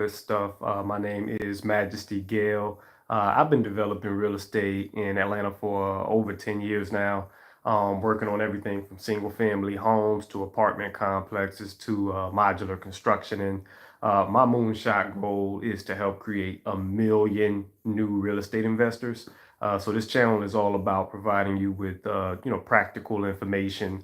Good stuff. My name is Majesty Gale. I've been developing real estate in Atlanta for over 10 years now, working on everything from single family homes to apartment complexes to modular construction. And my moonshot goal is to help create 1 million new real estate investors. So this channel is all about providing you with practical information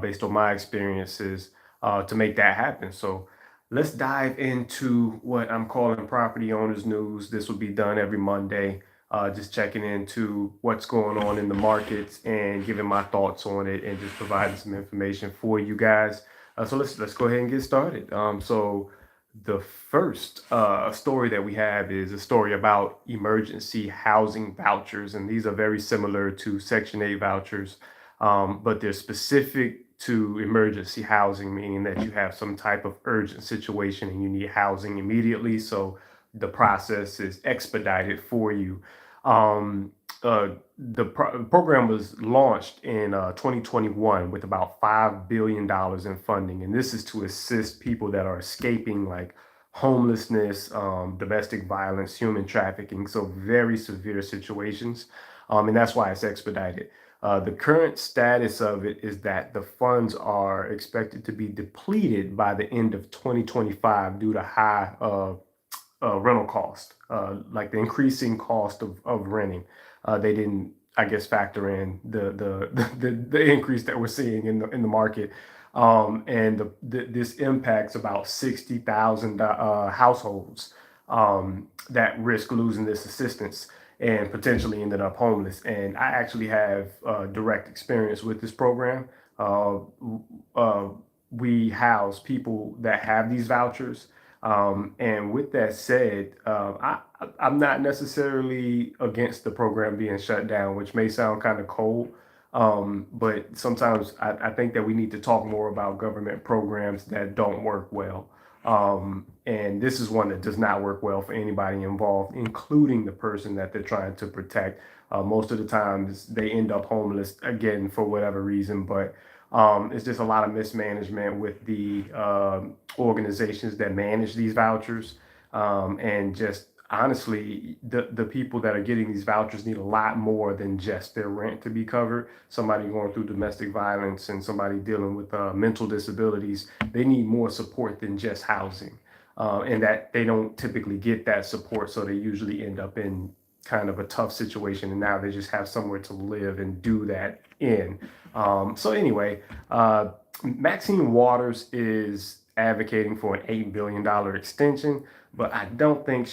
based on my experiences to make that happen. So let's dive into what I'm calling property owners news. This will be done every Monday, just checking into what's going on in the markets and giving my thoughts on it and just providing some information for you guys. So let's go ahead and get started. So the first story that we have is a story about emergency housing vouchers, and these are very similar to Section 8 vouchers, but they're specific to emergency housing, meaning that you have some type of urgent situation and you need housing immediately. So the process is expedited for you. The program was launched in 2021 with about $5 billion in funding. And this is to assist people that are escaping like homelessness, domestic violence, human trafficking. So very severe situations. And that's why it's expedited. The current status of it is that the funds are expected to be depleted by the end of 2025 due to high rental cost, like the increasing cost of renting. They didn't, I guess, factor in the increase that we're seeing in the market. This impacts about 60,000 households that risk losing this assistance and potentially ended up homeless. And I actually have direct experience with this program. We house people that have these vouchers. And with that said, I'm not necessarily against the program being shut down, which may sound kind of cold. But sometimes I think that we need to talk more about government programs that don't work well. And this is one that does not work well for anybody involved, including the person that they're trying to protect. Most of the times they end up homeless again for whatever reason, but it's just a lot of mismanagement with the organizations that manage these vouchers. And just honestly, the people that are getting these vouchers need a lot more than just their rent to be covered. Somebody going through domestic violence and somebody dealing with mental disabilities, they need more support than just housing. And that they don't typically get that support, so they usually end up in kind of a tough situation, and now they just have somewhere to live and do that in. So anyway, Maxine Waters is advocating for an $8 billion extension, but I don't think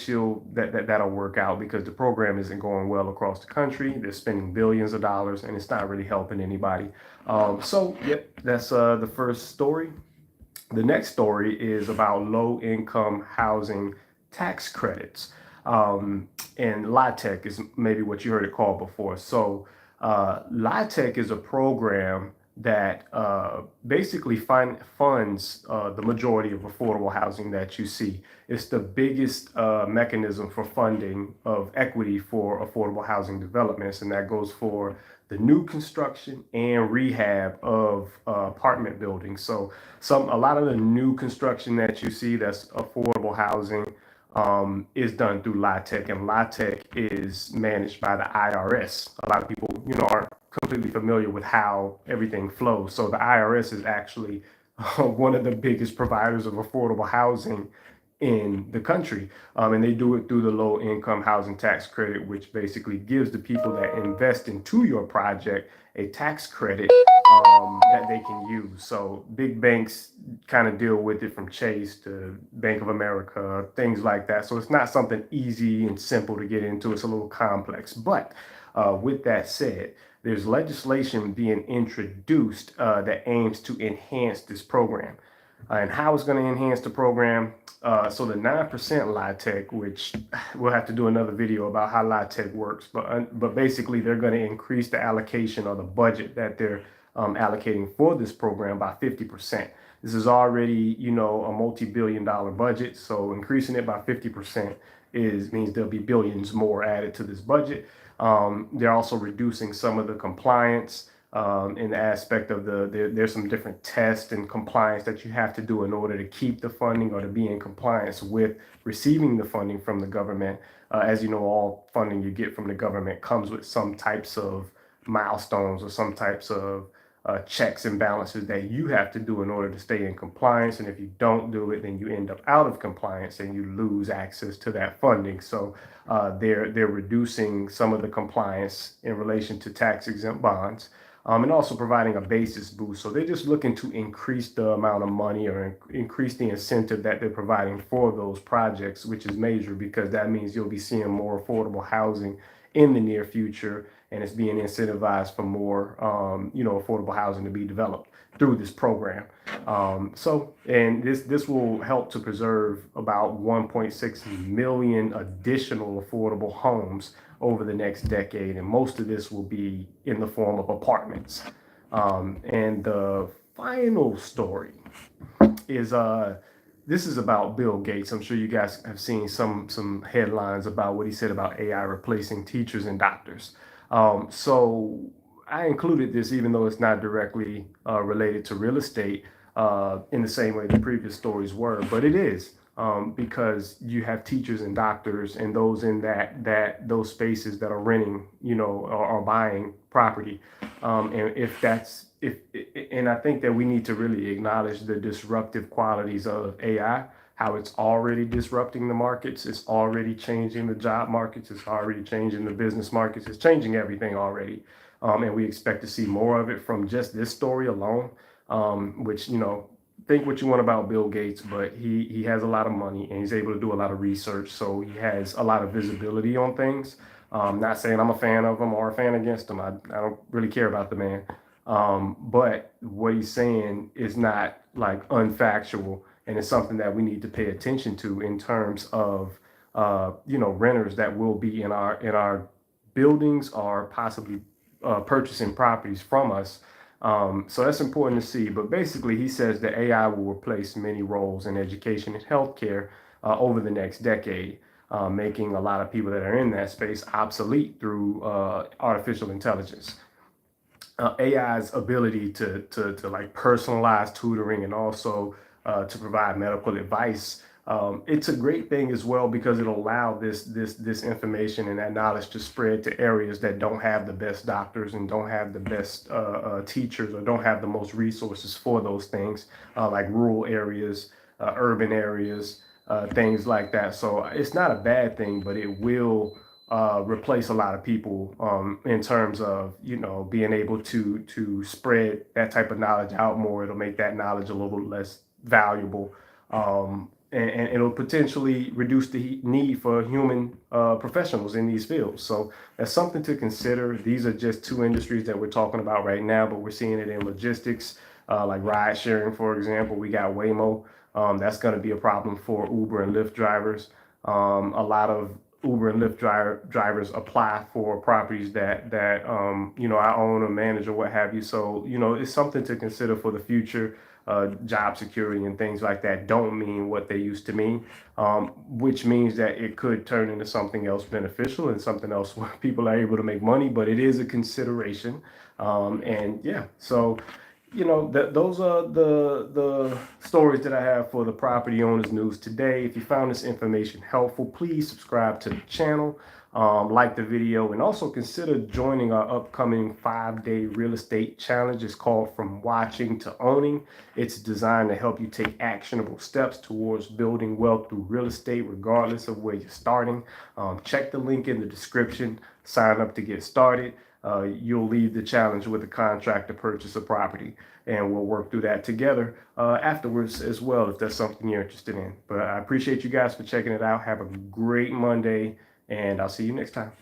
that'll work out because the program isn't going well across the country. They're spending billions of dollars and it's not really helping anybody. So yep, that's the first story. The next story is about low income housing tax credits. And LIHTC is maybe what you heard it called before. So LIHTC is a program that basically funds the majority of affordable housing that you see. It's the biggest mechanism for funding of equity for affordable housing developments, and that goes for the new construction and rehab of apartment buildings. So a lot of the new construction that you see that's affordable housing is done through LIHTC, and LIHTC is managed by the IRS. A lot of people, aren't completely familiar with how everything flows. So the IRS is actually one of the biggest providers of affordable housing in the country. And they do it through the low income housing tax credit, which basically gives the people that invest into your project a tax credit that they can use. So big banks kind of deal with it, from Chase to Bank of America, things like that. So it's not something easy and simple to get into. It's a little complex. But with that said, there's legislation being introduced that aims to enhance this program. And how it's going to enhance the program. So the 9% LIHTC, which we'll have to do another video about how LIHTC works, but basically they're going to increase the allocation or the budget that they're allocating for this program by 50%. This is already, a multi-billion-dollar budget, so increasing it by 50% means there'll be billions more added to this budget. They're also reducing some of the compliance in the aspect of there's some different tests and compliance that you have to do in order to keep the funding or to be in compliance with receiving the funding from the government. As you know, all funding you get from the government comes with some types of milestones or some types of checks and balances that you have to do in order to stay in compliance. And if you don't do it, then you end up out of compliance and you lose access to that funding. So they're reducing some of the compliance in relation to tax-exempt bonds. And also providing a basis boost. So they're just looking to increase the amount of money or increase the incentive that they're providing for those projects, which is major because that means you'll be seeing more affordable housing in the near future, and it's being incentivized for more, affordable housing to be developed through this program. And this will help to preserve about 1.6 million additional affordable homes over the next decade, and most of this will be in the form of apartments. And the final story is this is about Bill Gates. I'm sure you guys have seen some headlines about what he said about AI replacing teachers and doctors. So I included this even though it's not directly related to real estate in the same way the previous stories were, but it is. Because you have teachers and doctors and those in those spaces that are renting, or buying property. And I think that we need to really acknowledge the disruptive qualities of AI, how it's already disrupting the markets, it's already changing the job markets, it's already changing the business markets, it's changing everything already. And we expect to see more of it from just this story alone, which, think what you want about Bill Gates, but he has a lot of money and he's able to do a lot of research. So he has a lot of visibility on things. Not saying I'm a fan of him or a fan against him. I don't really care about the man. But what he's saying is not like unfactual, and it's something that we need to pay attention to in terms of renters that will be in our buildings or possibly purchasing properties from us. So that's important to see. But basically, he says that AI will replace many roles in education and healthcare over the next decade, making a lot of people that are in that space obsolete through artificial intelligence. AI's ability to like personalize tutoring and also to provide medical advice. It's a great thing as well because it'll allow this information and that knowledge to spread to areas that don't have the best doctors and don't have the best teachers or don't have the most resources for those things, like rural areas, urban areas, things like that. So it's not a bad thing, but it will replace a lot of people in terms of being able to spread that type of knowledge out more. It'll make that knowledge a little less valuable. And it'll potentially reduce the need for human professionals in these fields. So that's something to consider. These are just two industries that we're talking about right now, but we're seeing it in logistics, like ride sharing, for example. We got Waymo. That's going to be a problem for Uber and Lyft drivers. A lot of Uber and Lyft drivers apply for properties that I own or manage or what have you. So it's something to consider for the future. Job security and things like that don't mean what they used to mean, which means that it could turn into something else beneficial and something else where people are able to make money, but it is a consideration. And yeah, so those are the stories that I have for the property owners news today. If you found this information helpful, please subscribe to the channel, like the video, and also consider joining our upcoming 5-day real estate challenge. It's called From Watching to Owning. It's designed to help you take actionable steps towards building wealth through real estate, regardless of where you're starting. Check the link in the description, sign up to get started. You'll leave the challenge with a contract to purchase a property, and we'll work through that together afterwards as well, if that's something you're interested in. But I appreciate you guys for checking it out. Have a great Monday, and I'll see you next time.